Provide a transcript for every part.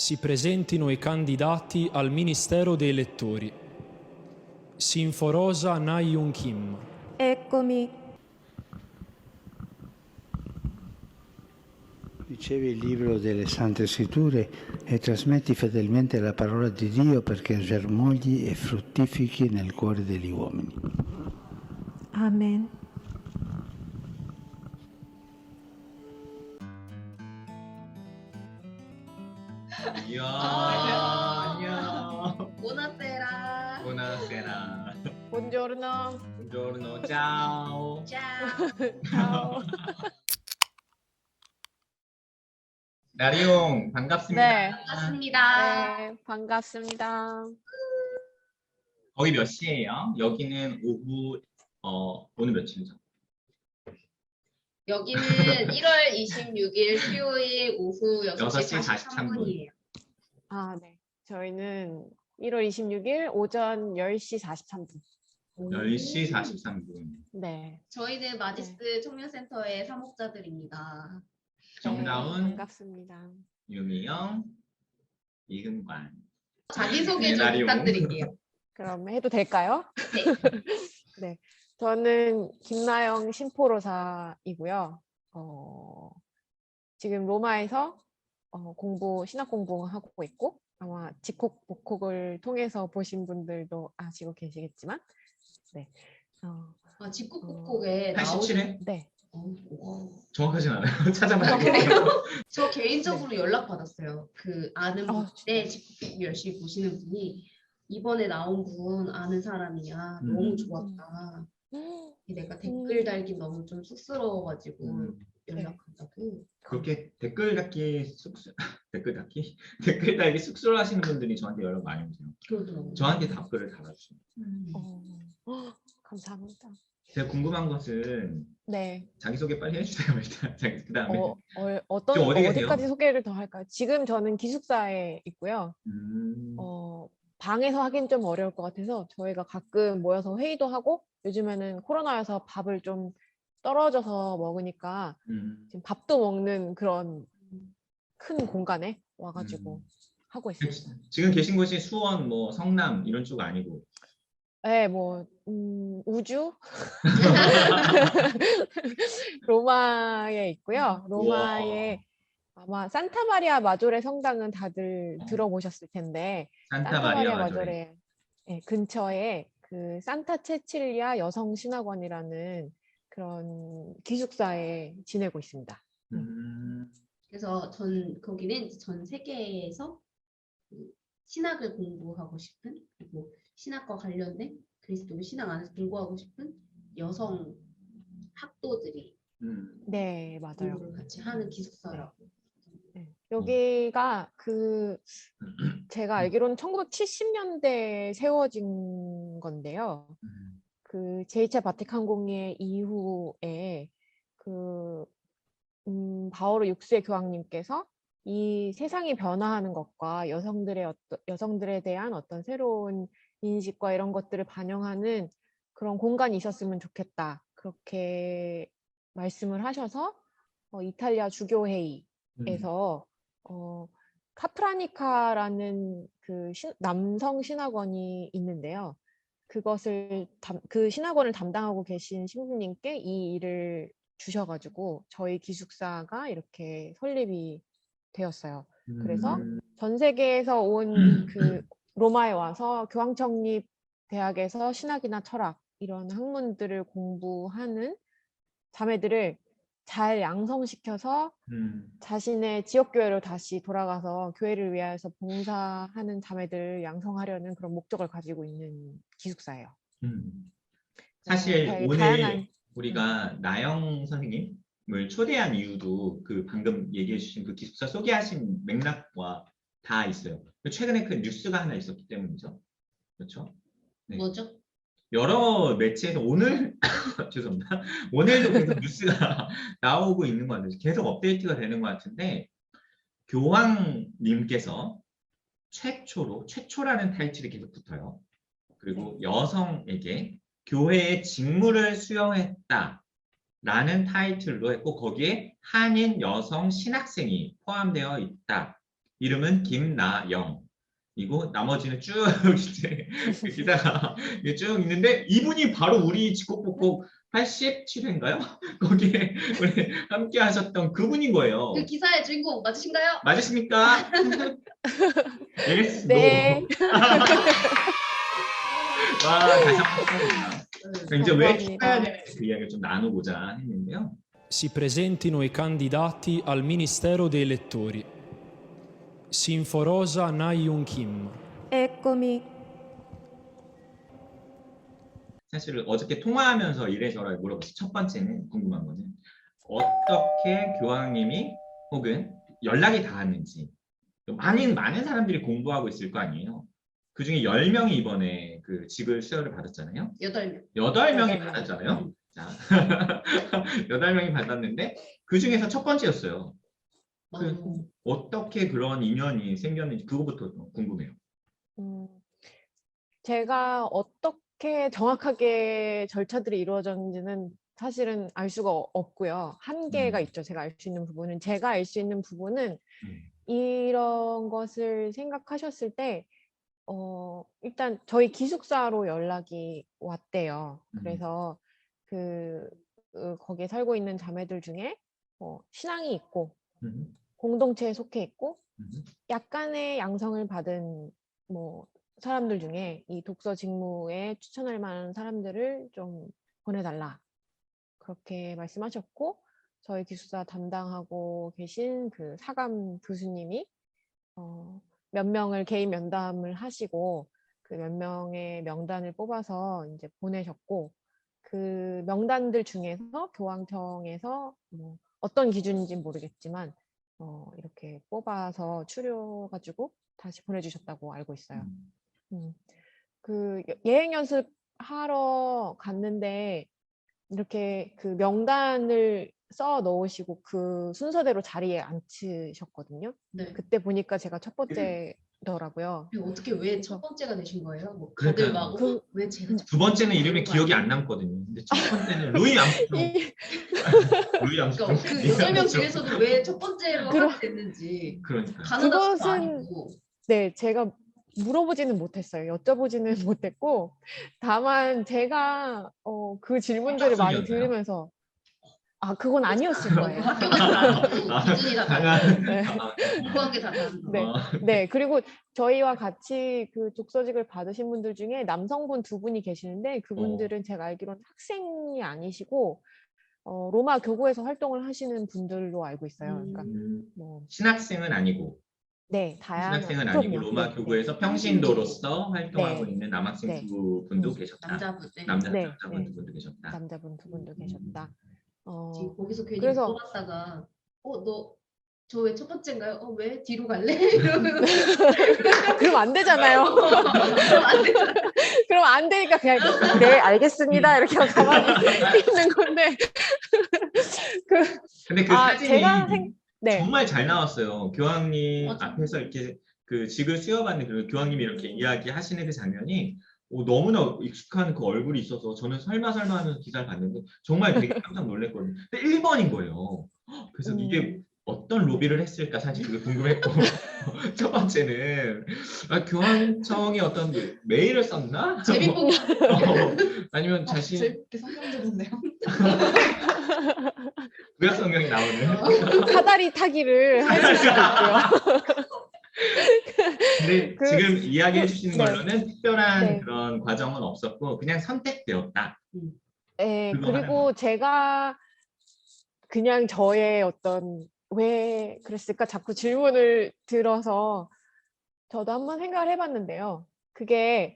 Si presentino i candidati al Ministero dei Lettori. Sinforosa Na-Yoon Kim. Eccomi. Ricevi il libro delle Sante Scritture e trasmetti fedelmente la parola di Dio perché germogli e fruttifichi nel cuore degli uomini. Amen. 안녕. Buonasera. Buonasera. Buongiorno. Buongiorno. Ciao. Ciao. Ciao. 나리용 반갑습니다. 네. 반갑습니다. 네, 반갑습니다. 거기 몇 시예요? 여기는 오후 오늘 며칠이죠? 여기는 1월 26일 수요일 오후 6시 43분이에요. 아, 네. 저희는 1월 26일 오전 10시 43분. 10시 43분. 네. 저희는 마디스 청년센터의 사목자들입니다. 정다운, 반갑습니다. 유미영, 이흥관. 자기소개 좀 나리용. 부탁드릴게요. 그럼 해도 될까요? 네. 네. 저는 김나영 신포로사이고요. 지금 로마에서 신학 공부하고 있고, 아마 집콕, 복콕을 통해서 보신 분들도 아시고 계시겠지만, 네. 직국복곡에 87회? 네. 정확하진 않아요. 찾아봐야 그래요? 저 개인적으로 연락 받았어요. 그 아는 분, 진짜요? 네, 직국 열심히 보시는 분이 이번에 나온 분 아는 사람이야. 너무 좋았다. 내가 댓글 달기 너무 좀 쑥스러워가지고 연락한다고. 그렇게 댓글 달기 댓글 달기 쑥스러워하시는 분들이 저한테 연락 많이 오세요. 그러더라고요. 저한테 답글을 달아주세요. 감사합니다. 제가 궁금한 것은 네. 자기소개 빨리 해주세요. 일단 그다음에 어떤 어디 계세요? 어디까지 소개를 더 할까요? 지금 저는 기숙사에 있고요. 방에서 하긴 좀 어려울 것 같아서 저희가 가끔 모여서 회의도 하고, 요즘에는 코로나여서 밥을 좀 떨어져서 먹으니까 지금 밥도 먹는 그런 큰 공간에 와가지고 하고 있습니다. 지금 계신 곳이 수원, 뭐 성남 이런 쪽 아니고? 네, 뭐 우주 로마에 있고요. 로마에 아마 산타마리아 마조레 성당은 다들 들어보셨을 텐데, 산타마리아 마조레. 마조레 근처에 그 산타 체칠리아 여성 신학원이라는 그런 기숙사에 지내고 있습니다. 그래서 거기는 전 세계에서 신학을 공부하고 싶은, 그리고 신학과 관련된 그리스도의 신학 안에서 공부하고 싶은 여성 학도들이 네, 맞아요. 공부를 같이 하는 기숙사라고. 네. 여기가 제가 알기로는 1970년대에 세워진 건데요. 그 제2차 바티칸 공의 이후에 바오로 6세 교황님께서 이 세상이 변화하는 것과 여성들에 대한 어떤 새로운 인식과 이런 것들을 반영하는 그런 공간이 있었으면 좋겠다, 그렇게 말씀을 하셔서 이탈리아 주교회의에서 카프라니카라는 그 남성 신학원이 있는데요. 그 신학원을 담당하고 계신 신부님께 이 일을 주셔가지고 저희 기숙사가 이렇게 설립이 되었어요. 그래서 전 세계에서 온 그 로마에 와서 교황청립 대학에서 신학이나 철학 이런 학문들을 공부하는 자매들을 잘 양성시켜서 자신의 지역교회로 다시 돌아가서 교회를 위해서 봉사하는 자매들을 양성하려는 그런 목적을 가지고 있는 기숙사예요. 사실 오늘 다양한, 우리가 나영 선생님을 초대한 이유도 그 방금 얘기해 주신 그 기숙사 소개하신 맥락과 다 있어요. 최근에 그 뉴스가 하나 있었기 때문이죠. 그렇죠? 네. 뭐죠? 여러 매체에서 오늘 죄송합니다. 오늘도 계속 뉴스가 나오고 있는 것 같아요. 계속 업데이트가 되는 것 같은데, 교황님께서 최초라는 타이틀이 계속 붙어요. 그리고 여성에게 교회의 직무를 수여했다라는 타이틀로 했고, 거기에 한인 여성 신학생이 포함되어 있다. 이름은 김나영이고 나머지는 쭉 이제 그 기사가 이게 쭉 있는데 이분이 바로 우리 집콕복콕 87회인가요? 거기에 우리 함께 하셨던 그분인 거예요. 그 기사의 주인공 맞으신가요? 맞으십니까? 예스, 네. 노. 와, 다시 한번 축하드립니다. 이제 왜 감사합니다. 축하해야 되는지 그 이야기를 좀 나누고자 했는데요. Si presentino i candidati al Ministero dei Lettori. Sinforosa Nahyun Kim. eccomi, 사실 어저께 통화하면서 이래저래 물어봤어요. 첫 번째는 궁금한 거는 어떻게 교황님이 혹은 연락이 닿았는지. 많은 사람들이 공부하고 있을 거 아니에요. 그중에 10명이 이번에 그 직을 수여를 받았잖아요. 8명. 8명이 받았잖아요. 자, 8명이 받았는데 그 중에서 첫 번째였어요. 어떻게 그런 인연이 생겼는지 그거부터 궁금해요. 제가 어떻게 정확하게 절차들이 이루어졌는지는 사실은 알 수가 없고요. 한계가 있죠. 제가 알 수 있는 부분은. 제가 알 수 있는 부분은 이런 것을 생각하셨을 때 일단 저희 기숙사로 연락이 왔대요. 그래서 거기에 살고 있는 자매들 중에 신앙이 있고 공동체에 속해 있고 약간의 양성을 받은 뭐 사람들 중에 이 독서 직무에 추천할 만한 사람들을 좀 보내달라. 그렇게 말씀하셨고 저희 기숙사 담당하고 계신 그 사감 교수님이 몇 명을 개인 면담을 하시고 그 몇 명의 명단을 뽑아서 이제 보내셨고 그 명단들 중에서 교황청에서 뭐 어떤 기준인지 모르겠지만 이렇게 뽑아서 추려가지고 다시 보내주셨다고 알고 있어요. 그 예행 연습하러 갔는데 이렇게 그 명단을 써 넣으시고 그 순서대로 자리에 앉히셨거든요. 네. 그때 보니까 제가 첫 번째더라고요. 어떻게 왜 첫 번째가 되신 거예요? 뭐 그러니까요. 다들 막 왜 제가 첫 두 번째는 이름이 번째가 기억이 안 아니에요? 남거든요. 근데 첫 번째는 루이 암스트롱. 루이 암스트롱. 그러니까 그 8명 중에서도 왜 첫 번째로 하게 됐는지 그러니까. 가능한 수도 그것은 아니고. 네, 제가 물어보지는 못했어요. 여쭤보지는 못했고 다만 제가 그 질문들을 많이 합격선이었나요? 들으면서 그건 아니었을 거예요. 학교가 다르고 기준이 다 다르고 네. 공부한 게 다 다르고. 네. 네, 그리고 저희와 같이 그 독서직을 받으신 분들 중에 남성분 2분이 계시는데 그분들은 제가 알기로는 학생이 아니시고 로마 교구에서 활동을 하시는 분들로 알고 있어요. 그러니까 뭐 신학생은 아니고. 네, 다양한 신학생은 아니고 그럼요. 로마 네, 교구에서 평신도로서 활동하고 네. 있는 남학생 네. 두 분도 계셨다. 남자분. 네. 네. 남자분 두 분도 계셨다. 남자분 2분도 계셨다. 지금 거기서 괜히 그래서 물어봤다가 너 저 왜 첫 번째인가요? 왜 뒤로 갈래? 이러면 그럼 안 되잖아요. 그럼 안 되잖아요. 그럼 안 되니까 그냥 네, 알겠습니다. 이렇게 가만히 있는 건데. 근데 그 사진이 네. 정말 잘 나왔어요. 교황님 맞아. 앞에서 이렇게 그 직을 수여받는 그 교황님이 이렇게 이야기하시는 그 장면이 너무나 익숙한 그 얼굴이 있어서 저는 설마 하면서 기사를 봤는데 정말 되게 깜짝 놀랐거든요. 근데 1번인 거예요. 그래서 이게 어떤 로비를 했을까 사실 그게 궁금했고 첫 번째는 교황청이 어떤 메일을 썼나? 재밌고 아니면 자신 재밌게 설명드렸네요. 구약 성경이 나오는 사다리 타기를 할 수도 있고요. 근데 지금 이야기해 주시는 네. 걸로는 특별한 네. 그런 과정은 없었고 그냥 선택되었다. 네, 그거 그리고 제가 그냥 저의 어떤 왜 그랬을까 자꾸 질문을 들어서 저도 한번 생각을 해봤는데요. 그게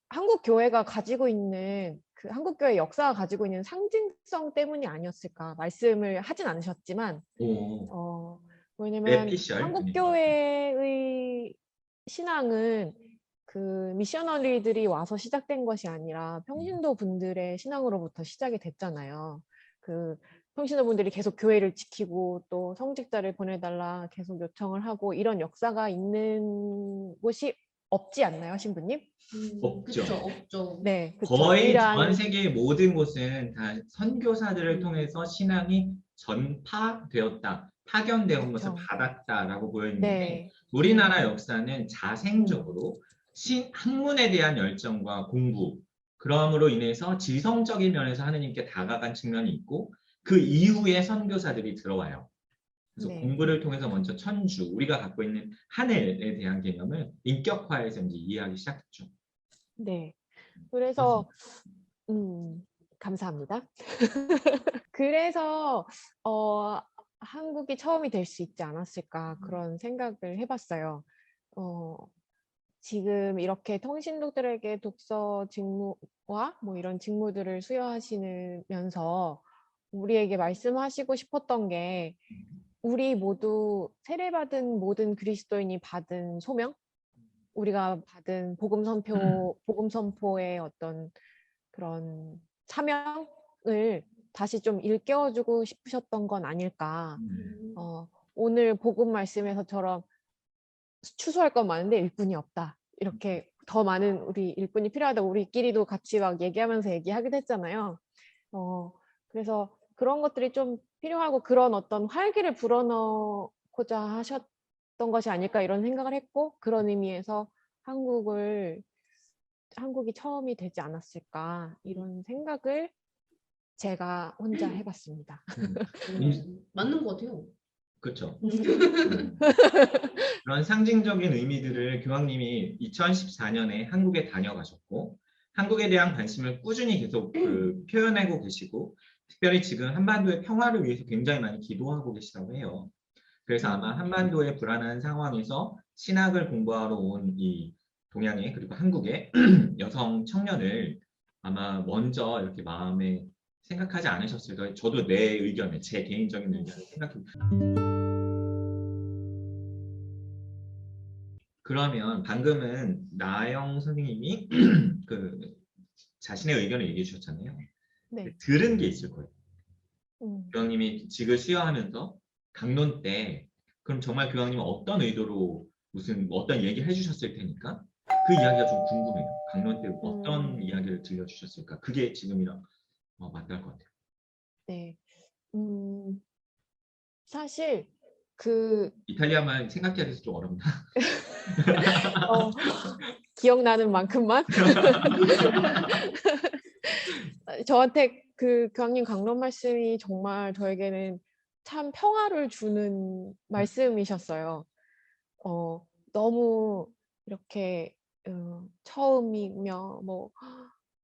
한국 교회가 가지고 있는 그 한국 교회 역사가 가지고 있는 상징성 때문이 아니었을까 말씀을 하진 않으셨지만 왜냐면 에피셜. 한국 교회의 신앙은 그 미셔너리들이 와서 시작된 것이 아니라 평신도 분들의 신앙으로부터 시작이 됐잖아요. 그 평신도 분들이 계속 교회를 지키고 또 성직자를 보내달라 계속 요청을 하고 이런 역사가 있는 곳이 없지 않나요, 신부님? 없죠. 그쵸, 없죠. 네, 그쵸. 거의 이러한- 전 세계의 모든 곳은 다 선교사들을 통해서 신앙이 전파되었다. 파견되어 온 것을 그쵸. 받았다라고 보여있는데 네. 우리나라 역사는 자생적으로 학문에 대한 열정과 공부, 그럼으로 인해서 지성적인 면에서 하느님께 다가간 측면이 있고 그 이후에 선교사들이 들어와요. 그래서 네. 공부를 통해서 먼저 천주, 우리가 갖고 있는 하늘에 대한 개념을 인격화해서 이제 이해하기 시작했죠. 네. 그래서 감사합니다. 그래서 한국이 처음이 될 수 있지 않았을까 그런 생각을 해봤어요. 지금 이렇게 통신독들에게 독서 직무와 뭐 이런 직무들을 수여하시면서 우리에게 말씀하시고 싶었던 게 우리 모두 세례받은 모든 그리스도인이 받은 소명, 우리가 받은 복음 선포의 어떤 그런 사명을 다시 좀 일깨워주고 싶으셨던 건 아닐까. 오늘 복음 말씀에서처럼 추수할 건 많은데 일꾼이 없다. 이렇게 더 많은 우리 일꾼이 필요하다. 우리끼리도 같이 막 얘기하면서 얘기하기도 했잖아요. 그래서 그런 것들이 좀 필요하고 그런 어떤 활기를 불어넣고자 하셨던 것이 아닐까 이런 생각을 했고 그런 의미에서 한국이 처음이 되지 않았을까 이런 생각을 제가 혼자 해봤습니다. 맞는 것 같아요. 그렇죠. 그런 상징적인 의미들을 교황님이 2014년에 한국에 다녀가셨고 한국에 대한 관심을 꾸준히 계속 표현하고 계시고 특별히 지금 한반도의 평화를 위해서 굉장히 많이 기도하고 계시다고 해요. 그래서 아마 한반도의 불안한 상황에서 신학을 공부하러 온 이 동양의 그리고 한국의 여성 청년을 아마 먼저 이렇게 마음에 생각하지 않으셨을까. 저도 내 의견을, 제 개인적인 의견을 생각합니다. 그러면 방금은 나영 선생님이 자신의 의견을 얘기해 주셨잖아요. 네. 들은 게 있을 거예요. 교황님이 직을 수여하면서 강론 때 그럼 정말 교황님은 어떤 의도로 어떤 얘기를 해주셨을 테니까 그 이야기가 좀 궁금해요. 강론 때 어떤 이야기를 들려주셨을까? 그게 지금이랑 맞닿을 것 같아요. 네. 사실 이탈리아말 생각해야 돼서 좀 어렵나? 기억나는 만큼만 저한테 그 교황님 강론 말씀이 정말 저에게는 참 평화를 주는 말씀이셨어요. 너무 이렇게 처음이며 뭐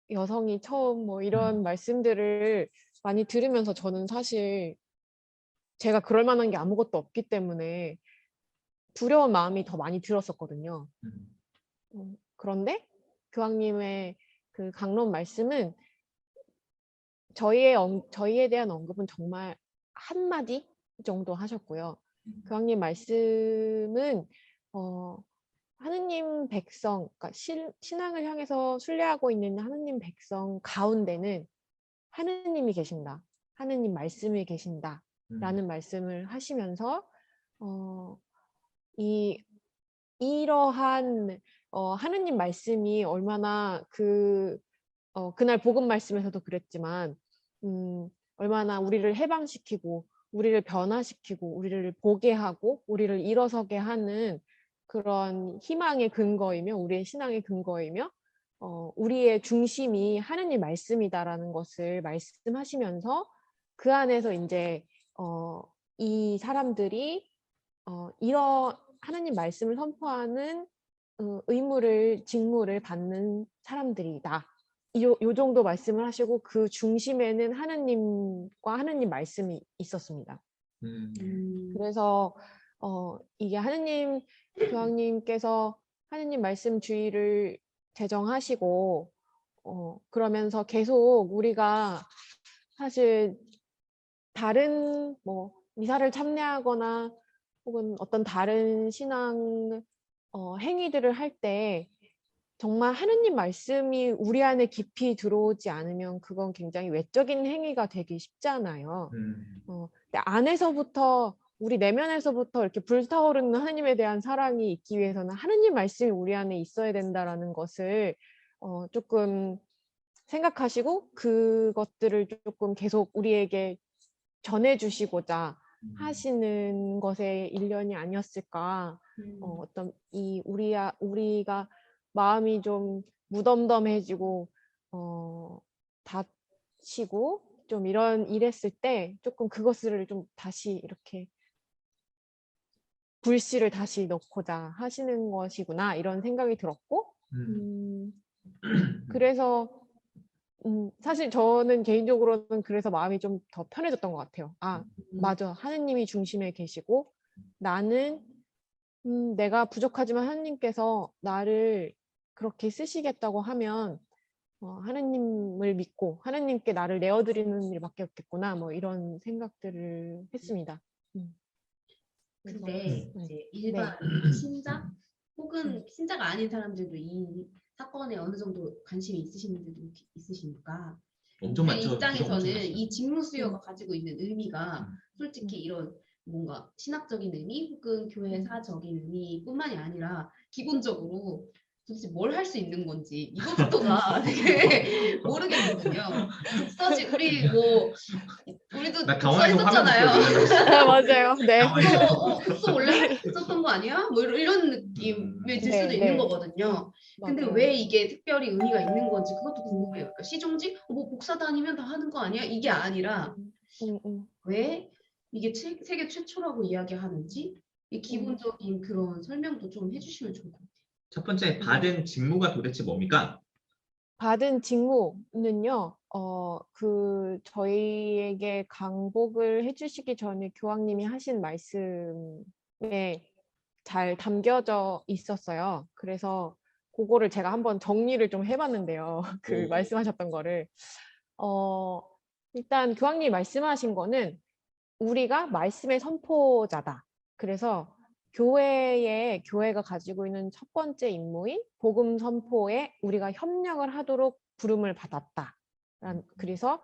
여성이 처음 뭐 이런 말씀들을 많이 들으면서 저는 사실 제가 그럴 만한 게 아무것도 없기 때문에 두려운 마음이 더 많이 들었었거든요. 그런데 교황님의 그 강론 말씀은 저희에 대한 언급은 정말 한마디 정도 하셨고요. 교황님 말씀은 하느님 백성, 그러니까 신앙을 향해서 순례하고 있는 하느님 백성 가운데는 하느님이 계신다. 하느님 말씀이 계신다. 라는 말씀을 하시면서 이러한 하느님 말씀이 얼마나 그날 복음 말씀에서도 그랬지만 얼마나 우리를 해방시키고 우리를 변화시키고 우리를 보게 하고 우리를 일어서게 하는 그런 희망의 근거이며 우리의 신앙의 근거이며 우리의 중심이 하느님 말씀이다라는 것을 말씀하시면서 그 안에서 이제 이 사람들이 하느님 말씀을 선포하는 직무를 받는 사람들이다. 요 정도 말씀을 하시고 그 중심에는 하느님과 하느님 말씀이 있었습니다. 그래서 이게 교황님께서 하느님 말씀 주의를 제정하시고 그러면서 계속 우리가 사실 다른 뭐 미사를 참여하거나 혹은 어떤 다른 신앙 행위들을 할 때 정말 하느님 말씀이 우리 안에 깊이 들어오지 않으면 그건 굉장히 외적인 행위가 되기 쉽잖아요. 근데 안에서부터 우리 내면에서부터 이렇게 불타오르는 하느님에 대한 사랑이 있기 위해서는 하느님 말씀이 우리 안에 있어야 된다라는 것을 조금 생각하시고 그것들을 조금 계속 우리에게 전해주시고자 하시는 것의 일련이 아니었을까. 어떤 우리가 마음이 좀 무덤덤해지고 다치고 좀 이랬을 때 조금 그것을 좀 다시 이렇게 불씨를 다시 넣고자 하시는 것이구나 이런 생각이 들었고 그래서 사실 저는 개인적으로는 그래서 마음이 좀 더 편해졌던 것 같아요. 아, 맞아. 하느님이 중심에 계시고 나는 내가 부족하지만 하느님께서 나를 그렇게 쓰시겠다고 하면 하느님을 믿고 하느님께 나를 내어드리는 일밖에 없겠구나. 뭐 이런 생각들을 했습니다. 그래서, 근데 네. 이제 일반 신자 혹은 신자가 아닌 사람들도 이 사건에 어느 정도 관심이 있으신 분들도 있으시니까 엄청 그 많죠. 입장에서는 엄청 이 직무 수요가 가지고 있는 의미가 솔직히 이런 뭔가 신학적인 의미 혹은 교회사적인 의미뿐만이 아니라 기본적으로 도대체 뭘 할 수 있는 건지 이것부터가 되게 모르겠거든요. 독서지 우리도 나 독서 당황해서 화면 했었잖아요. 아, 맞아요. 네. 독서 원래 썼던 거 아니야? 뭐 이런 느낌이 들 수도 네, 있는 네. 거거든요. 근데 맞아요. 왜 이게 특별히 의미가 있는 건지 그것도 궁금해요. 그러니까 시종지 뭐 복사 다니면 다 하는 거 아니야? 이게 아니라 왜 이게 세계 최초라고 이야기하는지 이 기본적인 그런 설명도 좀 해주시면 좋을 것 같아요. 첫 번째 받은 직무가 도대체 뭡니까? 받은 직무는요, 저희에게 강복을 해주시기 전에 교황님이 하신 말씀에 잘 담겨져 있었어요. 그래서 그거를 제가 한번 정리를 좀 해봤는데요. 그 말씀하셨던 거를. 일단 교황님이 말씀하신 거는 우리가 말씀의 선포자다. 그래서 교회가 가지고 있는 첫 번째 임무인 복음 선포에 우리가 협력을 하도록 부름을 받았다. 그래서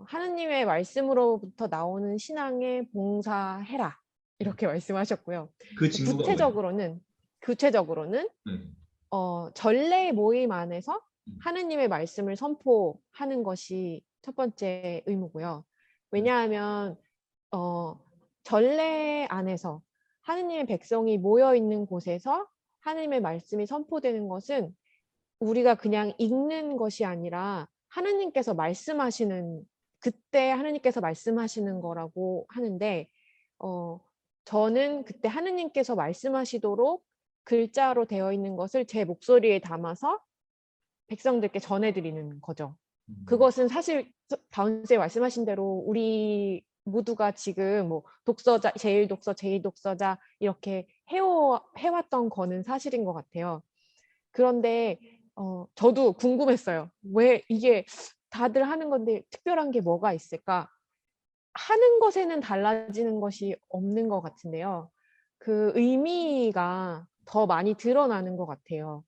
하느님의 말씀으로부터 나오는 신앙에 봉사해라. 이렇게 말씀하셨고요. 그 직무가 뭐예요? 구체적으로는 전례 모임 안에서 하느님의 말씀을 선포하는 것이 첫 번째 의무고요. 왜냐하면 전례 안에서 하느님의 백성이 모여 있는 곳에서 하느님의 말씀이 선포되는 것은 우리가 그냥 읽는 것이 아니라 하느님께서 말씀하시는 그때 하느님께서 말씀하시는 거라고 하는데 저는 그때 하느님께서 말씀하시도록 글자로 되어 있는 것을 제 목소리에 담아서 백성들께 전해드리는 거죠. 그것은 사실 다운쌤이 말씀하신 대로 우리 모두가 지금 뭐 독서자, 제1독서, 제2독서자 이렇게 해왔던 거는 사실인 것 같아요. 그런데 저도 궁금했어요. 왜 이게 다들 하는 건데 특별한 게 뭐가 있을까? 하는 것에는 달라지는 것이 없는 것 같은데요. 그 의미가 더 많이 드러나는 것 같아요.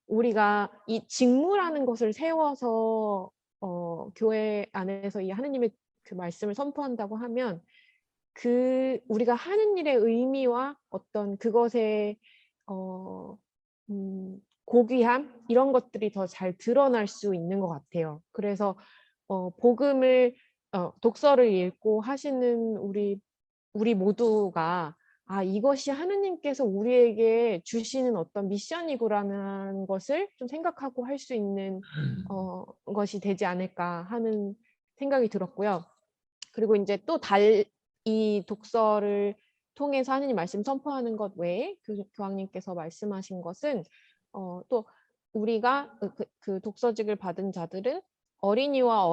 우리가 이 직무라는 것을 세워서 교회 안에서 이 하느님의 그 말씀을 선포한다고 하면 우리가 하는 일의 의미와 어떤 그것의 고귀함 이런 것들이 더 잘 드러날 수 있는 것 같아요. 그래서 복음을 독서를 읽고 하시는 우리 모두가 이것이 하느님께서 우리에게 주시는 어떤 미션이구라는 것을 좀 생각하고 할 수 있는 것이 되지 않을까 하는 생각이 들었고요. 그리고 이제 또 이 독서를 통해서 하느님 말씀 선포하는 것 외에 교황님께서 말씀하신 것은 또 우리가 그 독서직을 받은 자들은 어린이와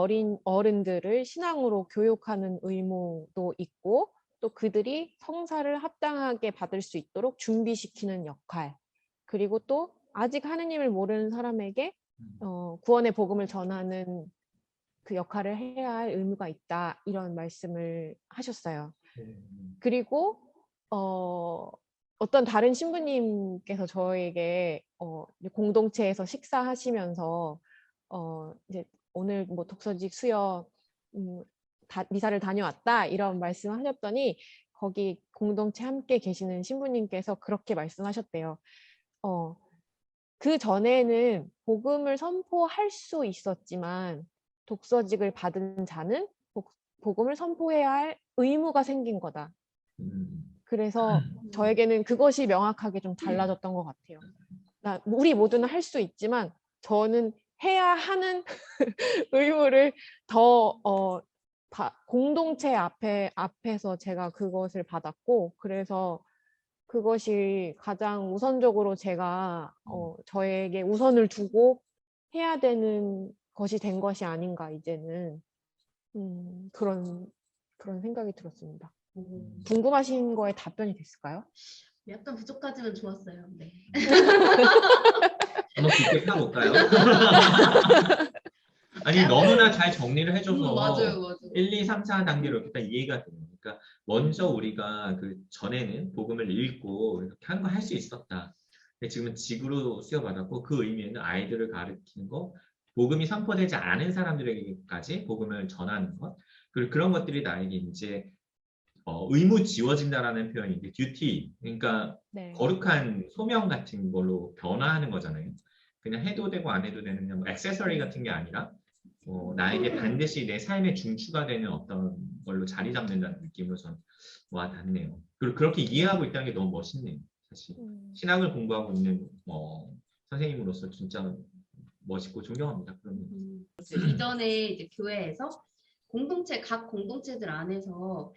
어른들을 신앙으로 교육하는 의무도 있고 또 그들이 성사를 합당하게 받을 수 있도록 준비시키는 역할 그리고 또 아직 하느님을 모르는 사람에게 구원의 복음을 전하는 그 역할을 해야 할 의무가 있다 이런 말씀을 하셨어요. 그리고 어떤 다른 신부님께서 저에게 공동체에서 식사하시면서 이제 오늘 뭐 독서직 수여 미사를 다녀왔다 이런 말씀을 하셨더니 거기 공동체 함께 계시는 신부님께서 그렇게 말씀하셨대요. 그 전에는 복음을 선포할 수 있었지만 독서직을 받은 자는 복음을 선포해야 할 의무가 생긴 거다. 음. 그래서 저에게는 그것이 명확하게 좀 달라졌던 것 같아요. 우리 모두는 할 수 있지만 저는 해야 하는 의무를 더 공동체 앞에서 제가 그것을 받았고, 그래서 그것이 가장 우선적으로 제가 저에게 우선을 두고 해야 되는 것이 된 것이 아닌가 이제는 그런 생각이 들었습니다. 궁금하신 거에 답변이 됐을까요? 약간 부족하지만 좋았어요. 네. 한번 깊게 파볼까요? 아니 너무나 잘 정리를 해줘서 맞아요. 1, 2, 3, 4 단계로 이렇게 딱 이해가 돼요. 그러니까 먼저 우리가 그 전에는 복음을 읽고 이렇게 하는 거 할 수 있었다. 근데 지금은 직으로 수여받았고 그 의미에는 아이들을 가르치는 거, 복음이 선포되지 않은 사람들에게까지 복음을 전하는 것, 그리고 그런 것들이 나에게 이제 의무 지워진다라는 표현인데 듀티, 그러니까 네. 거룩한 소명 같은 걸로 변화하는 거잖아요. 그냥 해도 되고 안 해도 되는 뭐 액세서리 같은 게 아니라 나에게 반드시 내 삶의 중추가 되는 어떤 걸로 자리 잡는다는 느낌으로 전 와닿네요. 그리고 그렇게 이해하고 있다는 게 너무 멋있네요. 사실 신학을 공부하고 있는 선생님으로서 진짜 멋있고 존경합니다. 그러면 이전에 이제 교회에서 각 공동체들 안에서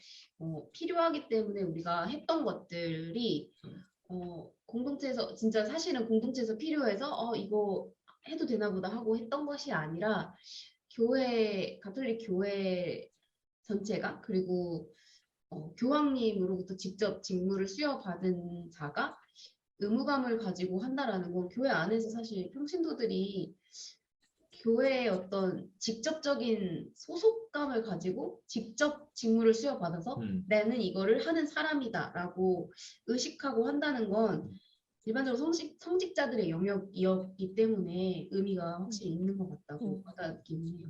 필요하기 때문에 우리가 했던 것들이 공동체에서 진짜 사실은 공동체에서 필요해서 이거 해도 되나 보다 하고 했던 것이 아니라 가톨릭 교회 전체가, 그리고 교황님으로부터 직접 직무를 수여받은 자가 의무감을 가지고 한다라는 건 교회 안에서 사실 평신도들이 교회의 어떤 직접적인 소속감을 가지고 직접 직무를 수여받아서 나는 이거를 하는 사람이다라고 의식하고 한다는 건 일반적으로 성직자들의 영역이었기 때문에 의미가 확실히 있는 것 같다고 받아들이긴 해요.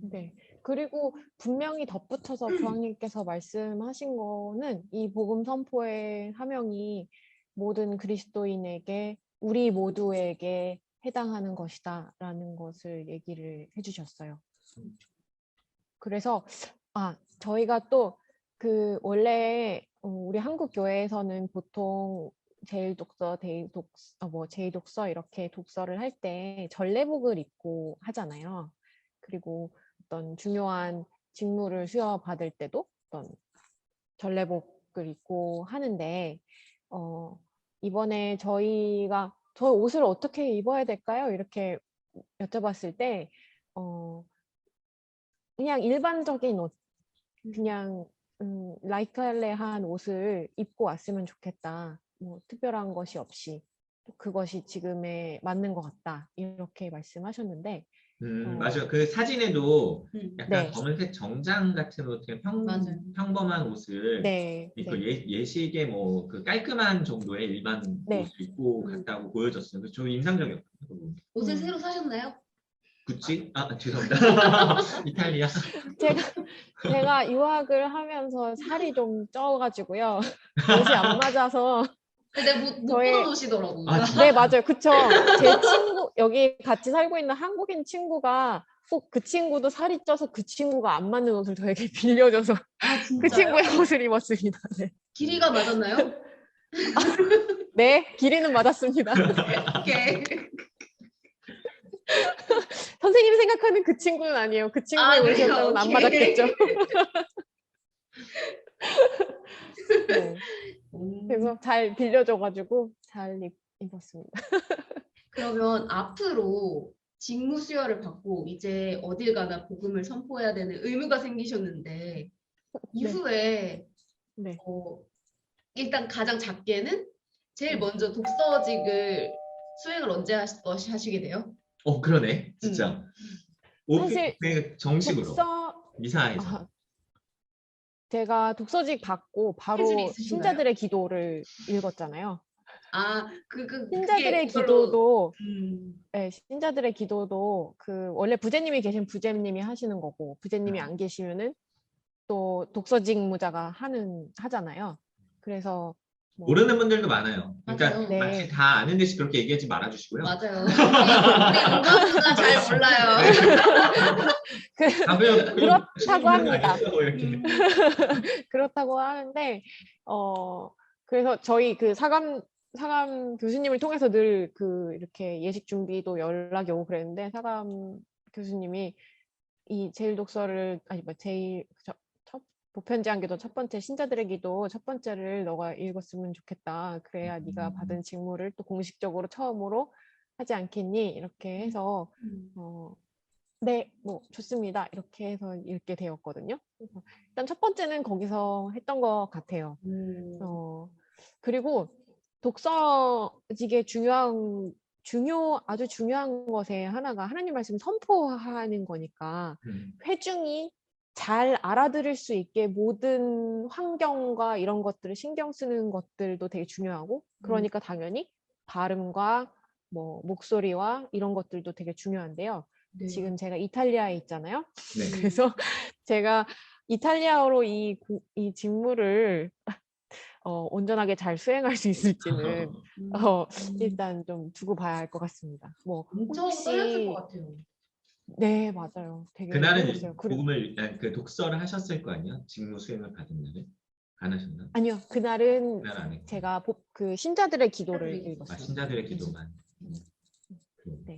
네. 그리고 분명히 덧붙여서 교황님께서 말씀하신 거는 이 복음 선포의 사명이 모든 그리스도인에게, 우리 모두에게 해당하는 것이다 라는 것을 얘기를 해주셨어요. 그래서 저희가 또 원래 우리 한국 교회에서는 보통 제1독서, 제2독서 이렇게 독서를 할 때 전례복을 입고 하잖아요. 그리고 어떤 중요한 직무를 수여받을 때도 어떤 전례복을 입고 하는데 이번에 저희가 저 옷을 어떻게 입어야 될까요? 이렇게 여쭤봤을 때 그냥 일반적인 옷, 그냥 라이크할레한 옷을 입고 왔으면 좋겠다. 뭐 특별한 것이 없이 그것이 지금에 맞는 것 같다. 이렇게 말씀하시는데 맞아요. 그 사진에도 약간 네. 검은색 정장 같은 옷, 평범한 옷을 그 예식의 뭐 그 깔끔한 정도의 일반 옷을 입고 갔다고 보여졌어요. 그래서 좀 인상적이었거든요. 옷을 새로 사셨나요? 구찌? 죄송합니다. 이탈리아. 제가 유학을 하면서 살이 좀 쪄가지고요. 옷이 안 맞아서. 근데 못 보시더라고요. 네, 맞아요. 그쵸. 제 친구, 여기 같이 살고 있는 한국인 친구가 꼭 그 친구도 살이 쪄서 그 친구가 안 맞는 옷을 저에게 빌려줘서 그 친구의 옷을 입었습니다. 네. 길이가 맞았나요? 네, 길이는 맞았습니다. 오케이. 선생님이 생각하는 그 친구는 아니에요. 그 친구의 옷이었다면 안 맞았겠죠. 네. 그래서 잘 빌려줘가지고 잘 입었습니다. 그러면 앞으로 직무 수여를 받고 이제 어딜 가나 복음을 선포해야 되는 의무가 생기셨는데 이후에 일단 가장 작게는 제일 먼저 독서직을 수행을 언제 하시게 돼요? 그러네. 진짜. 사실 정식으로. 미사에서. 제가 독서직 받고 바로 신자들의 기도를 읽었잖아요. 신자들의 기도도 네, 신자들의 기도도 원래 부제님이 계신 부제님이 하시는 거고 부제님이 안 계시면은 또 독서직무자가 하잖아요. 그래서 뭐. 모르는 분들도 많아요. 그러니까 맞아요. 네. 마치 다 아는 듯이 그렇게 얘기하지 말아주시고요. 맞아요. 우리 문화가 잘 몰라요. 그렇다고 합니다. 이렇게. 그렇다고 하는데 그래서 저희 그 사감 교수님을 통해서 늘 그 이렇게 예식 준비도 연락이 오고 그랬는데 사감 교수님이 이 제일 독서를 제일 첫 보편제한 기도 첫 번째 신자들의 기도 첫 번째를 너가 읽었으면 좋겠다. 그래야 네가 받은 직무를 또 공식적으로 처음으로 하지 않겠니? 이렇게 해서 네, 뭐 좋습니다. 이렇게 해서 읽게 되었거든요. 그래서 일단 첫 번째는 거기서 했던 것 같아요. 그리고 독서직의 아주 중요한 것에 하나가 하나님 말씀 선포하는 거니까 회중이 잘 알아들을 수 있게 모든 환경과 이런 것들을 신경 쓰는 것들도 되게 중요하고 그러니까 당연히 발음과 뭐 목소리와 이런 것들도 되게 중요한데요. 네. 지금 제가 이탈리아에 있잖아요. 네. 그래서 제가 이탈리아어로 이 직무를 온전하게 잘 수행할 수 있을지는 일단 좀 두고 봐야 할 것 같습니다. 뭐 엄청 떨렸을 것 같아요. 네, 맞아요. 되게 그날은 떨렸어요. 그 독서를 하셨을 거 아니야? 직무 수행을 받은 날에? 안 하셨나? 아니요, 그날은 그날 안 했고. 제가 그 신자들의 기도를 신자들의 읽었어요. 신자들의 기도만. 네.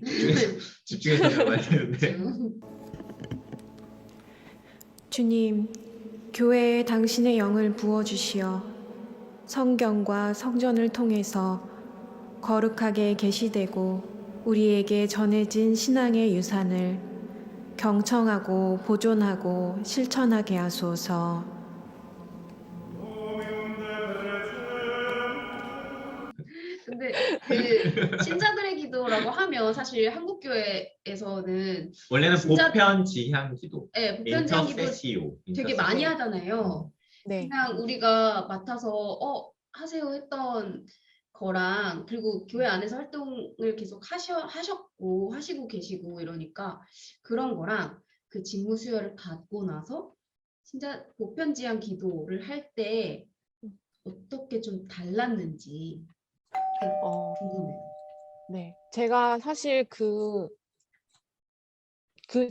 집중해서 들어봐야 되는데. 주님, 교회에 당신의 영을 부어주시어 성경과 성전을 통해서 거룩하게 계시되고 우리에게 전해진 신앙의 유산을 경청하고 보존하고 실천하게 하소서. 근데 그 신자들의 기도라고 하면 사실 한국 교회에서는 원래는 진짜- 보편 지향 기도, 네, 보편지향 기도 인터세시오, 되게 많이 하잖아요. 네. 그냥 우리가 맡아서 하세요 했던 거랑 그리고 교회 안에서 활동을 계속 하시고 계시고 이러니까 그런 거랑 그 직무 수여를 받고 나서 진짜 보편지향 기도를 할 때 어떻게 좀 달랐는지 궁금해요. 네. 제가 사실 그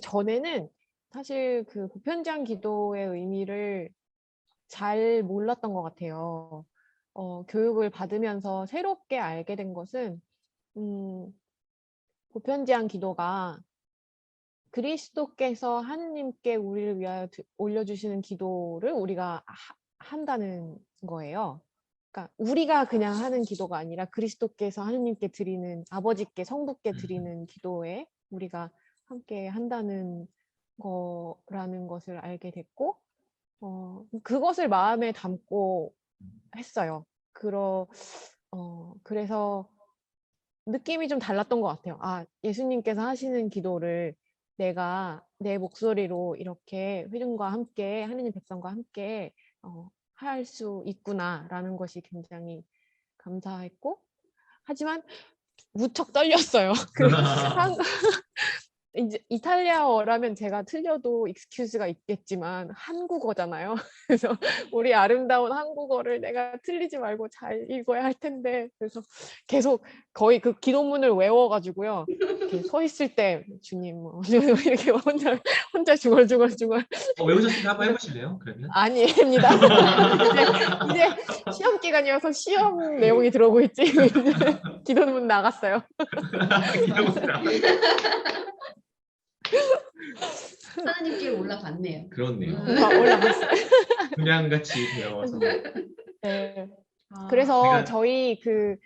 전에는 사실 그 보편지향 기도의 의미를 잘 몰랐던 것 같아요. 교육을 받으면서 새롭게 알게 된 것은 보편지향 기도가 그리스도께서 하느님께 우리를 위하여 올려주시는 기도를 우리가 한다는 거예요. 그러니까 우리가 그냥 하는 기도가 아니라 그리스도께서 하느님께 드리는 아버지께 성부께 드리는 기도에 우리가 함께 한다는 거라는 것을 알게 됐고 그것을 마음에 담고 했어요. 그래서 느낌이 좀 달랐던 것 같아요. 아, 예수님께서 하시는 기도를 내가 내 목소리로 이렇게 회중과 함께 하느님 백성과 함께 할 수 있구나라는 것이 굉장히 감사했고 하지만 무척 떨렸어요. 이제 이탈리아어라면 제가 틀려도 익스큐즈가 있겠지만 한국어잖아요. 그래서 우리 아름다운 한국어를 내가 틀리지 말고 잘 읽어야 할 텐데 그래서 계속 거의 그 기도문을 외워가지고요. 이렇게 서 있을 때 주님 뭐 이렇게 혼자 중얼중얼 외우셨으니까 한번 해보실래요? 그러면? 아닙니다. 이제 시험 기간이어서 시험 내용이 들어오고 있지. 기도문 나갔어요. 하나님께 올라갔네요. 그렇네요. 올라갔어요. 그냥 같이 배워서. 네. 그래서 제가- 저희 그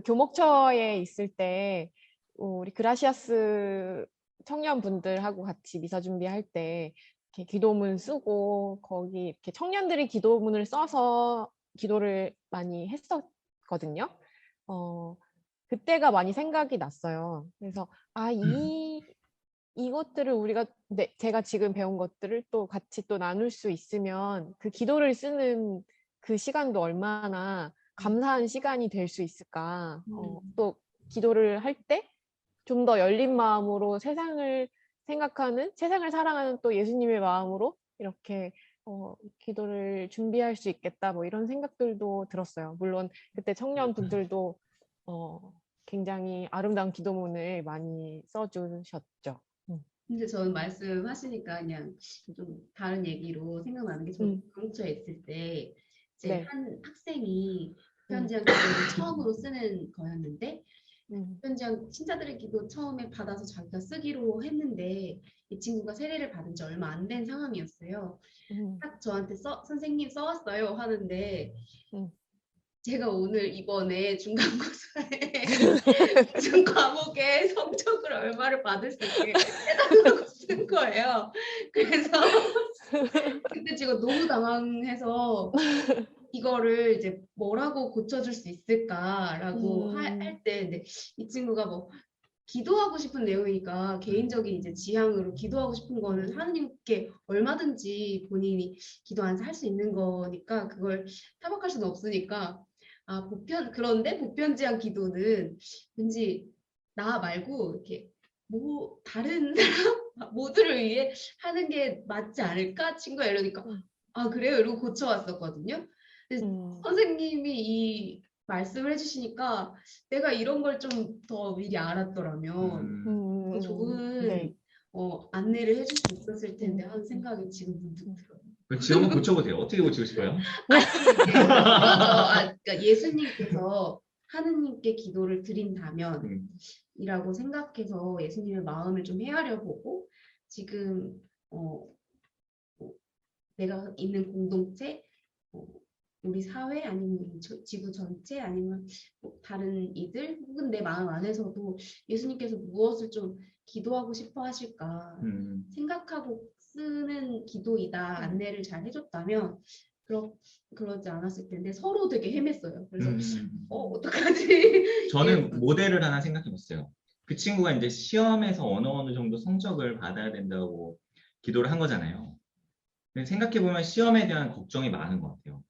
교목처에 있을 때 우리 그라시아스 청년분들하고 같이 미사 준비할 때 이렇게 기도문 쓰고 거기 이렇게 청년들이 기도문을 써서 기도를 많이 했었거든요. 그때가 많이 생각이 났어요. 그래서 이것들을 우리가 제가 지금 배운 것들을 또 같이 또 나눌 수 있으면 그 기도를 쓰는 그 시간도 얼마나 감사한 시간이 될 수 있을까. 또 기도를 할 때 좀 더 열린 마음으로 세상을 생각하는, 세상을 사랑하는 또 예수님의 마음으로 이렇게 기도를 준비할 수 있겠다 뭐 이런 생각들도 들었어요. 물론 그때 청년분들도 굉장히 아름다운 기도문을 많이 써주셨죠. 근데 저는 말씀하시니까 그냥 좀 다른 얘기로 생각나는 게, 저 강북초에 있을 때 이제 네. 한 학생이 보편지향 기도를 처음으로 쓰는 거였는데, 보편지향 신자들의 기도 처음에 받아서 자기가 쓰기로 했는데 이 친구가 세례를 받은 지 얼마 안 된 상황이었어요. 딱 저한테 선생님 써왔어요 하는데, 제가 오늘 이번에 중간고사에 무슨 과목에 성적을 얼마를 받을 수 있게 해달라고 쓴 거예요. 그래서 그때 제가 너무 당황해서 이거를 이제 뭐라고 고쳐줄 수 있을까라고 할 때, 근데 이 친구가 뭐 기도하고 싶은 내용이니까 개인적인 이제 지향으로 기도하고 싶은 거는 하느님께 얼마든지 본인이 기도하면서 할 수 있는 거니까 그걸 타박할 수는 없으니까, 그런데 보편지향 기도는 왠지 나 말고 이렇게 뭐 다른 사람 모두를 위해 하는 게 맞지 않을까 친구야 이러니까, 그래요 이러고 고쳐왔었거든요. 근데 선생님이 이 말씀을 해주시니까 내가 이런 걸 좀 더 미리 알았더라면 더 좋은 네. 안내를 해줄 수 있었을 텐데 하는 생각이 지금 문득 들어요. 지금 한번 고쳐보세요. 어떻게 고치고 싶어요? 그러니까 예수님께서 하느님께 기도를 드린다면 이라고 생각해서 예수님의 마음을 좀 헤아려 보고, 지금 내가 있는 공동체, 우리 사회 아니면 지구 전체 아니면 뭐 다른 이들 혹은 내 마음 안에서도 예수님께서 무엇을 좀 기도하고 싶어 하실까 생각하고 쓰는 기도이다 안내를 잘 해줬다면 그러지 않았을 텐데 서로 되게 헤맸어요. 그래서 어떡하지? 저는 모델을 하나 생각해봤어요. 그 친구가 이제 시험에서 어느 정도 성적을 받아야 된다고 기도를 한 거잖아요. 근데 생각해보면 시험에 대한 걱정이 많은 것 같아요.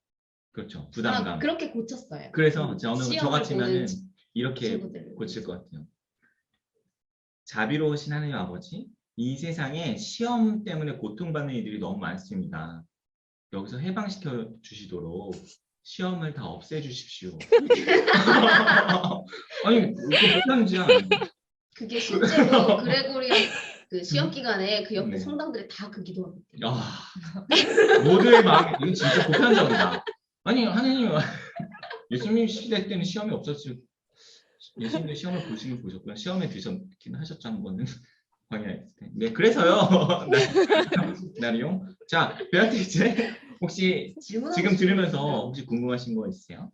그렇죠. 부담감. 그렇게 고쳤어요. 그래서 저 같으면은 이렇게 친구들을 고칠 것 같아요. 자비로우신 하나님 아버지, 이 세상에 시험 때문에 고통받는 이들이 너무 많습니다. 여기서 해방시켜 주시도록 시험을 다 없애 주십시오. 아니, 그 못하는지야. 그게 실제로 그레고리안 그 시험 기간에 그 옆에 성당들이 다 그 기도하고 있대요. 모두의 마음, 이거 진짜 보편적이다. 아니, 하느님, 예수님 시대 때는 시험이 없었을, 예수님도 시험을 보셨고요. 시험에 드셨긴 하셨죠, 한 번은. 광야에 있을 때. 네, 그래서요. 나리용. 자, 베아트리체, 혹시 지금 들으면서 혹시 궁금하신 거 있으세요?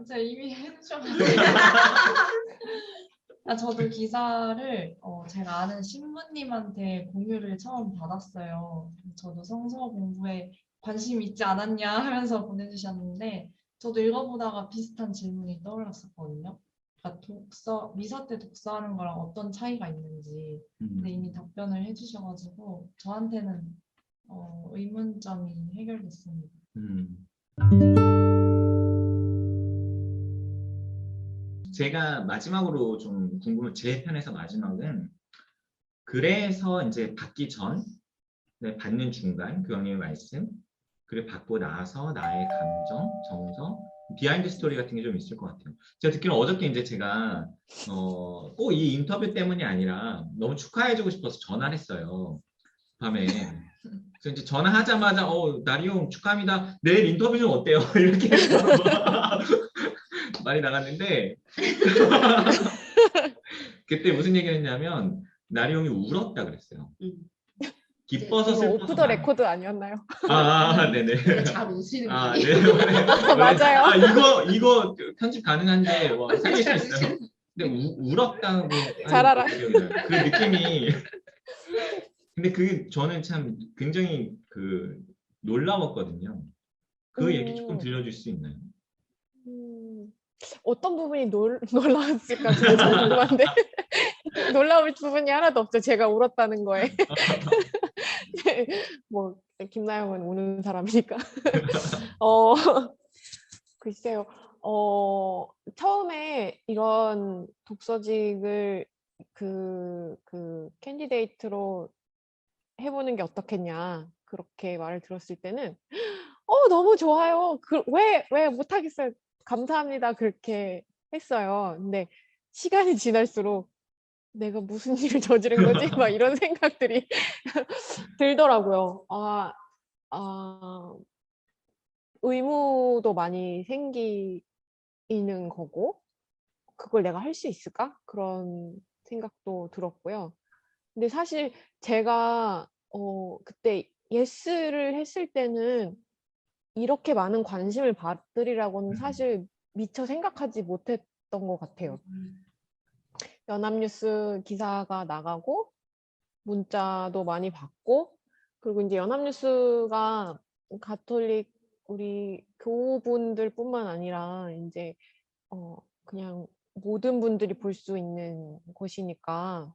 제가 이미 해주셔가지고. 저도 기사를 제가 아는 신부님한테 공유를 처음 받았어요. 저도 성서 공부에 관심 있지 않았냐 하면서 보내주셨는데, 저도 읽어보다가 비슷한 질문이 떠올랐었거든요. 그러니까 미사 때 독서하는 거랑 어떤 차이가 있는지. 근데 이미 답변을 해주셔가지고 저한테는 의문점이 해결됐습니다. 제가 마지막으로 좀 궁금한, 제 편에서 마지막은, 그래서 이제 받기 전, 받는 중간, 교황님의 말씀, 그리고 받고 나서 나의 감정, 정서, 비하인드 스토리 같은 게 좀 있을 것 같아요. 제가 듣기로는 어저께 이제 제가 꼭 이 인터뷰 때문이 아니라 너무 축하해주고 싶어서 전화를 했어요. 밤에. 그래서 이제 전화하자마자 나리용 축하합니다. 내일 인터뷰 좀 어때요? 이렇게 해서 말이 나갔는데 그때 무슨 얘기를 했냐면 나리용이 울었다 그랬어요. 기뻐서 슬퍼서. 오프 더 레코드 아니었나요? 네네. 잘 우시는 네. 맞아요. 이거 편집 가능한데 살릴 수 있어요. 근데 울었다고 잘 알아. 그 느낌이. 근데 그게 저는 참 굉장히 놀라웠거든요. 그 얘기 조금 들려줄 수 있나요? 어떤 부분이 놀라웠을까 진짜 궁금한데. 놀라울 부분이 하나도 없죠. 제가 울었다는 거에. 뭐 김나영은 우는 사람이니까. 글쎄요. 처음에 이런 독서직을 캔디데이트로 해보는 게 어떻겠냐. 그렇게 말을 들었을 때는 너무 좋아요. 왜 못하겠어요. 감사합니다. 그렇게 했어요. 근데 시간이 지날수록 내가 무슨 일을 저지른 거지? 막 이런 생각들이 들더라고요. 의무도 많이 생기는 거고, 그걸 내가 할 수 있을까? 그런 생각도 들었고요. 근데 사실 제가 그때 예스를 했을 때는 이렇게 많은 관심을 받으리라고는 사실 미처 생각하지 못했던 것 같아요. 연합뉴스 기사가 나가고 문자도 많이 받고, 그리고 이제 연합뉴스가 가톨릭 우리 교우분들뿐만 아니라 이제 그냥 모든 분들이 볼 수 있는 곳이니까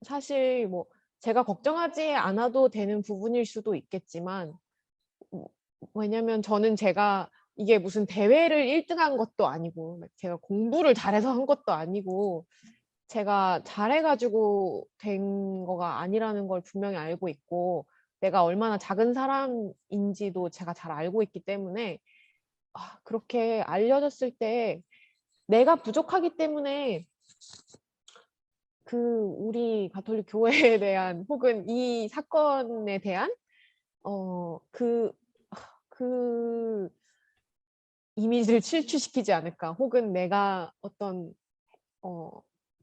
사실 뭐 제가 걱정하지 않아도 되는 부분일 수도 있겠지만, 왜냐면 저는 제가 이게 무슨 대회를 1등한 것도 아니고 제가 공부를 잘해서 한 것도 아니고 제가 잘해가지고 된 거가 아니라는 걸 분명히 알고 있고, 내가 얼마나 작은 사람인지도 제가 잘 알고 있기 때문에 그렇게 알려졌을 때 내가 부족하기 때문에 우리 가톨릭 교회에 대한 혹은 이 사건에 대한 그 이미지를 실추시키지 않을까, 혹은 내가 어떤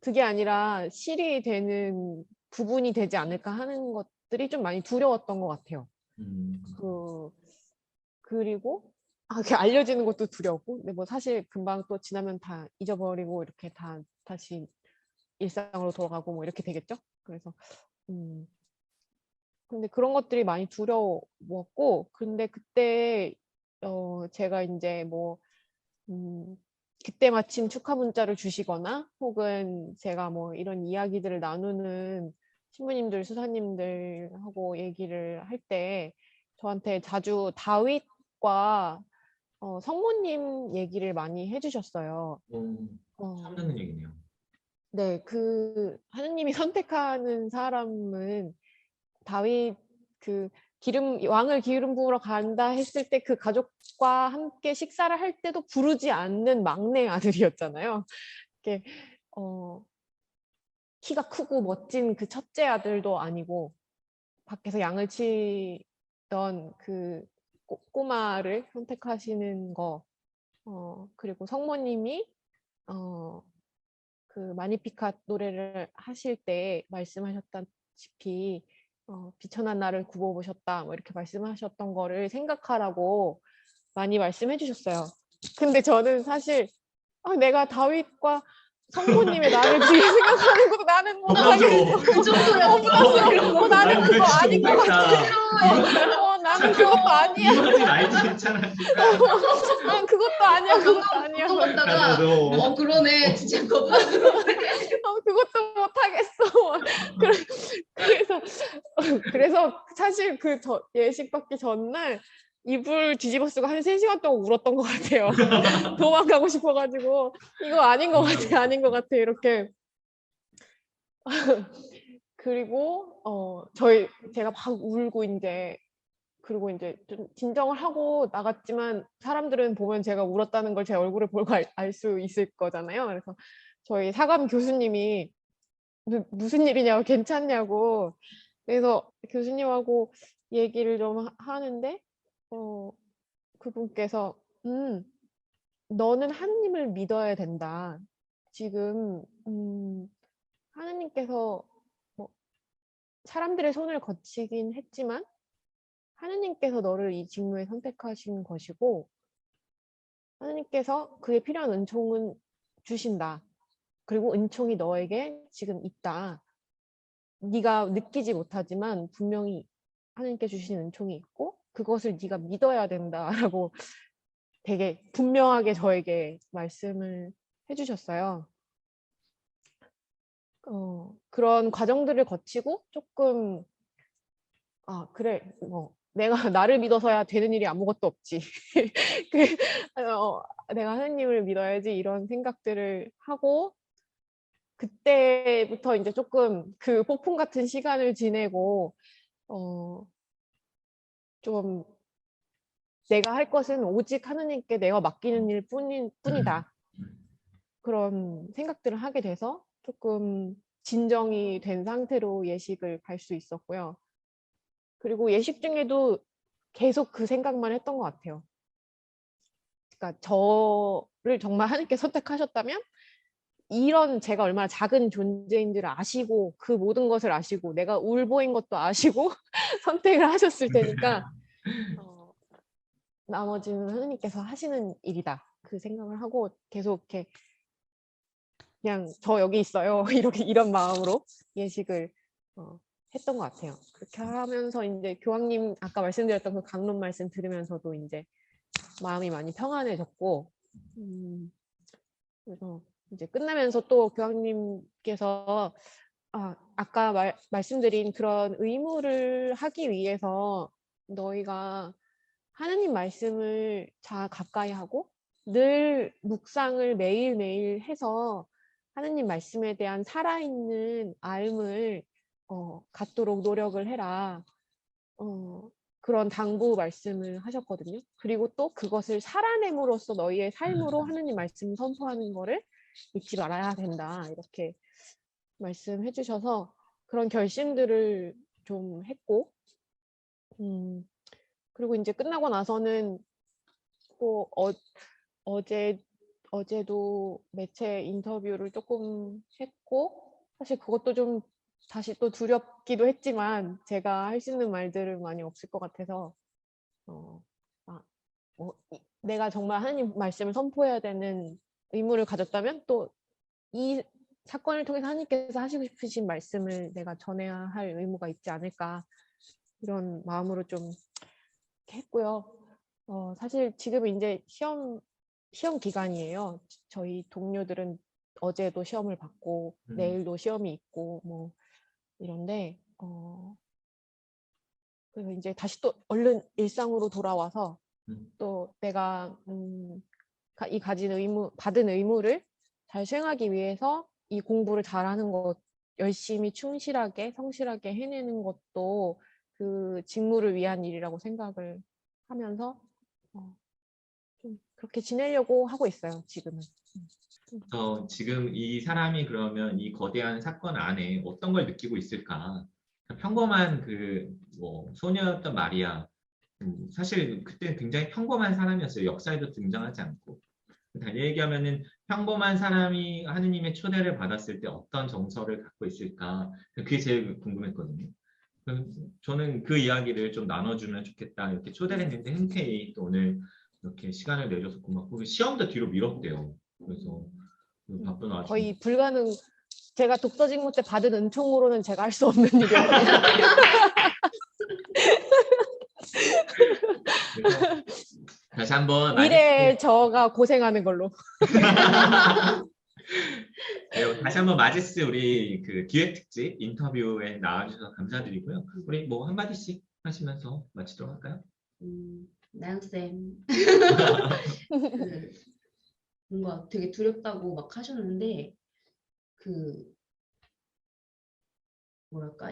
그게 아니라 실이 되는 부분이 되지 않을까 하는 것들이 좀 많이 두려웠던 것 같아요. 그리고 그게 알려지는 것도 두렵고, 근데 뭐 사실 금방 또 지나면 다 잊어버리고 이렇게 다시 일상으로 돌아가고 뭐 이렇게 되겠죠. 그래서 근데 그런 것들이 많이 두려웠고, 근데 그때 제가 이제 뭐 그때 마침 축하 문자를 주시거나 혹은 제가 뭐 이런 이야기들을 나누는 신부님들, 수사님들하고 얘기를 할 때 저한테 자주 다윗과 성모님 얘기를 많이 해주셨어요. 처음 듣는 얘기네요. 네, 하느님이 선택하는 사람은 다윗 왕을 기름 부으러 간다 했을 때 그 가족과 함께 식사를 할 때도 부르지 않는 막내 아들이었잖아요. 이렇게 키가 크고 멋진 그 첫째 아들도 아니고 밖에서 양을 치던 그 꼬마를 선택하시는 거, 그리고 성모님이 그 마니피카 노래를 하실 때 말씀하셨다시피 비천한 나를 굽어보셨다 뭐 이렇게 말씀하셨던 거를 생각하라고 많이 말씀해 주셨어요. 근데 저는 사실 내가 다윗과 성모님의 나를 지금 생각하는 것도 나는 뭐 부담스러워. 그 정도였어. 나는 그거 아닌 것 같아. 나는 그것도 아니야. 이거지 말지 괜찮아. 난 그것도 아니야. 그것도 아니야. 걷다가 그러네. 진짜 그것도 못하겠어. 그래서 사실 예식 받기 전날 이불 뒤집어 쓰고 한 3시간 동안 울었던 것 같아요. 도망가고 싶어가지고 이거 아닌 것 같아, 아닌 것 같아 이렇게. 그리고 제가 막 울고 그리고 이제 좀 진정을 하고 나갔지만 사람들은 보면 제가 울었다는 걸 제 얼굴을 보고 알 수 있을 거잖아요. 그래서 저희 사감 교수님이 무슨 일이냐고, 괜찮냐고. 그래서 교수님하고 얘기를 좀 하는데 그분께서 너는 하느님을 믿어야 된다. 지금 하느님께서 뭐 사람들의 손을 거치긴 했지만 하느님께서 너를 이 직무에 선택하신 것이고 하느님께서 그에 필요한 은총은 주신다. 그리고 은총이 너에게 지금 있다. 네가 느끼지 못하지만 분명히 하느님께 주신 은총이 있고 그것을 네가 믿어야 된다라고 되게 분명하게 저에게 말씀을 해주셨어요. 그런 과정들을 거치고 조금 그래 내가 나를 믿어서야 되는 일이 아무것도 없지. 내가 하느님을 믿어야지 이런 생각들을 하고 그때부터 이제 조금 그 폭풍 같은 시간을 지내고 좀 내가 할 것은 오직 하느님께 내가 맡기는 일 뿐이다. 그런 생각들을 하게 돼서 조금 진정이 된 상태로 예식을 갈 수 있었고요. 그리고 예식 중에도 계속 그 생각만 했던 것 같아요. 그러니까 저를 정말 하나님께 선택하셨다면 이런 제가 얼마나 작은 존재인지를 아시고 그 모든 것을 아시고 내가 울보인 것도 아시고 선택을 하셨을 테니까 나머지는 하나님께서 하시는 일이다. 그 생각을 하고 계속 이렇게 그냥 저 여기 있어요. 이렇게 이런 마음으로 예식을 했던 것 같아요. 그렇게 하면서 이제 교황님 아까 말씀드렸던 그 강론 말씀 들으면서도 이제 마음이 많이 평안해졌고, 그래서 이제 끝나면서 또 교황님께서 아까 말씀드린 그런 의무를 하기 위해서 너희가 하느님 말씀을 가까이 하고 늘 묵상을 매일매일 해서 하느님 말씀에 대한 살아있는 알을 갖도록 노력을 해라. 그런 당부 말씀을 하셨거든요. 그리고 또 그것을 살아냄으로써 너희의 삶으로 하느님 말씀 선포하는 거를 잊지 말아야 된다. 이렇게 말씀해 주셔서 그런 결심들을 좀 했고, 그리고 이제 끝나고 나서는 또 어제도 매체 인터뷰를 조금 했고, 사실 그것도 좀 다시 또 두렵기도 했지만 제가 할 수 있는 말들은 많이 없을 것 같아서 내가 정말 하나님 말씀을 선포해야 되는 의무를 가졌다면 또 이 사건을 통해서 하나님께서 하시고 싶으신 말씀을 내가 전해야 할 의무가 있지 않을까, 이런 마음으로 좀 했고요. 사실 지금 이제 시험 기간이에요. 저희 동료들은 어제도 시험을 받고 내일도 시험이 있고 뭐 이런데 그래서 이제 다시 또 얼른 일상으로 돌아와서 또 내가 받은 의무를 잘 수행하기 위해서 이 공부를 잘하는 것, 열심히 충실하게 성실하게 해내는 것도 그 직무를 위한 일이라고 생각을 하면서 좀 그렇게 지내려고 하고 있어요, 지금은. 지금 이 사람이 그러면 이 거대한 사건 안에 어떤 걸 느끼고 있을까? 평범한 소녀였던 마리아, 사실 그때 굉장히 평범한 사람이었어요. 역사에도 등장하지 않고. 다시 얘기하면은 평범한 사람이 하느님의 초대를 받았을 때 어떤 정서를 갖고 있을까? 그게 제일 궁금했거든요. 저는 그 이야기를 좀 나눠주면 좋겠다. 이렇게 초대를 했는데 흔쾌히 또 오늘 이렇게 시간을 내줘서 고맙고, 시험도 뒤로 미뤘대요. 그래서 바쁜 와중에 거의 불가능. 제가 독서 직무 때 받은 은총으로는 제가 할 수 없는 일이었거든요. 다시 한번 미래의 저가 고생하는 걸로. 네, 다시 한번 마지스 우리 그 기획 특집 인터뷰에 나와주셔서 감사드리고요. 우리 뭐 한마디씩 하시면서 마치도록 할까요? 나영쌤 뭔가 되게 두렵다고 막 하셨는데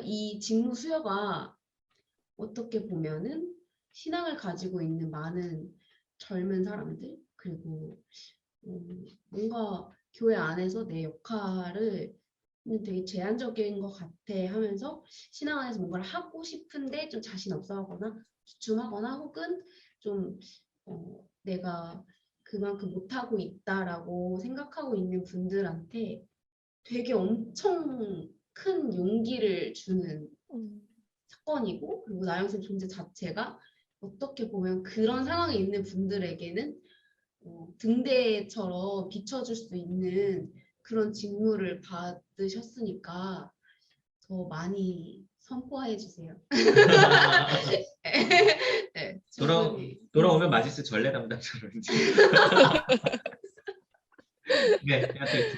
이 직무 수여가 어떻게 보면은 신앙을 가지고 있는 많은 젊은 사람들, 그리고 뭔가 교회 안에서 내 역할을 되게 제한적인 것 같아 하면서 신앙 안에서 뭔가를 하고 싶은데 좀 자신 없어 하거나 주춤하거나 혹은 좀 내가 그만큼 못하고 있다라고 생각하고 있는 분들한테 되게 엄청 큰 용기를 주는 사건이고, 그리고 나영쌤 존재 자체가 어떻게 보면 그런 상황에 있는 분들에게는 등대처럼 비춰줄 수 있는 그런 직무를 받으셨으니까 더 많이 선포해 주세요. 네, 돌아오면 마지스 전례 담당자로 이제. 네, 하여튼.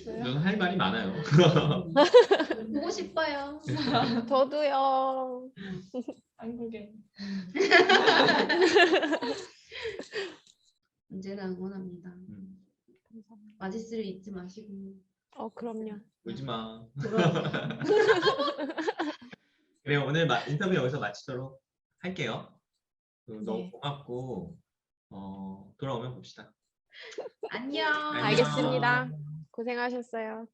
저는 할 말이 많아요. 보고 싶어요. 저도요. 한국에. 언제나 응원합니다. 아지스를 잊지 마시고 그럼요. 울지 마. 돌아오세요. 그래 오늘 인터뷰 여기서 마치도록 할게요. 너무 네. 고맙고 돌아오면 봅시다. 안녕. 알겠습니다. 고생하셨어요.